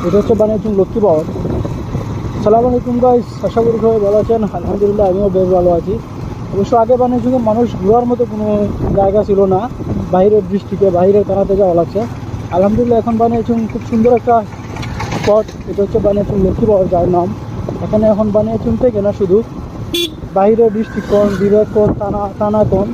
এটা হচ্ছে বানিয়েছেন লক্ষ্মী পাওয়ার। সালাম আলাইকুম গাইস, আশা করি সবাই ভালো আছেন। আলহামদুলিল্লাহ আমিও বেশ ভালো আছি। অবশ্য আগে বানিয়েছেন মানুষ ঘোরার মতো কোনো জায়গা ছিল না, বাইরের দৃষ্টিতে বাইরের কানাতে যাওয়া লাগছে। আলহামদুলিল্লাহ এখন বানিয়েছেন খুব সুন্দর একটা স্পট। এটা হচ্ছে বানিয়েছেন লক্ষ্মী পাওয়ার যার নাম। এখানে এখন বানিয়েছেন থেকে না শুধু বাইরের দৃষ্টিকোণ, বিবেককোণ, টানাকোণ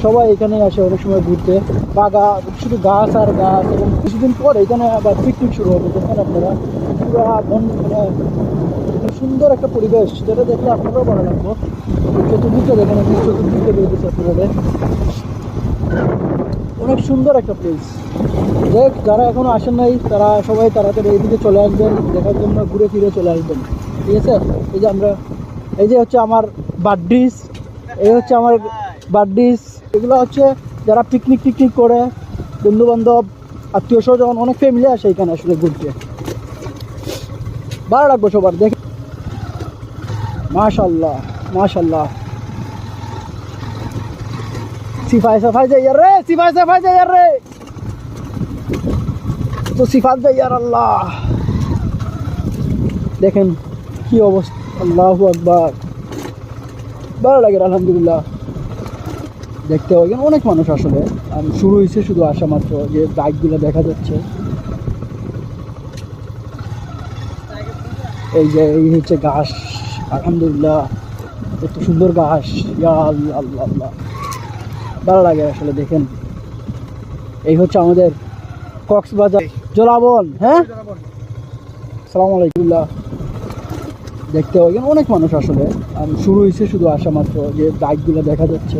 সবাই এখানে আসে অনেক সময় ঘুরতে। বাগা শুধু গাছ আর গাছ, এবং কিছুদিন পর এখানে আবার পিকনিক শুরু হবে। দেখেন আপনারা পুরো সুন্দর একটা পরিবেশ, যেটা দেখলে আপনারাও ভালো লাগবো। চতুর্দিকটা দেখেন, আপনি চতুর্দিকটা বেরোতেছে আপনাদের, অনেক সুন্দর একটা প্লেস। দেখ যারা এখনো আসেন নাই তারা সবাই তাড়াতাড়ি এইদিকে চলে আসবেন, দেখার জন্য ঘুরে ফিরে চলে আসবেন। ঠিক আছে, এই যে আমরা, এই যে হচ্ছে আমার বাড্ডিস, এই হচ্ছে আমার বাড্ডিস। এগুলো হচ্ছে যারা পিকনিক টিকনিক করে, বন্ধু বান্ধব, আত্মীয় স্বজন, অনেক ফ্যামিলি আসে এখানে আসলে ঘুরতে। ভালো লাগবে সবার দেখে। মাশাল্লাহ মাশাল্লাহ, সিফাই সাফাই যাই রে, সিফাই সাফাই যাই রে, তো সিফাত যাই আর আল্লাহ। দেখেন কি অবস্থা, আল্লাহু আকবার। ভালো লাগে আলহামদুলিল্লাহ দেখতে হবে। অনেক মানুষ আসলে শুরু হয়েছে শুধু আসা মাত্র, যে বাইকগুলো দেখা যাচ্ছে। এই যে এই হচ্ছে ঘাস, আলহামদুলিল্লাহ এত সুন্দর ঘাস, ইয়া আল্লাহ আল্লাহ আল্লাহ, ভালো লাগে আসলে। দেখেন এই হচ্ছে আমাদের কক্সবাজার জলাবন। হ্যাঁ, আসসালামু আলাইকুম। দেখতে হবে অনেক মানুষ আসলে শুরু হয়েছে শুধু আসা মাত্র, যে বাইকগুলো দেখা যাচ্ছে।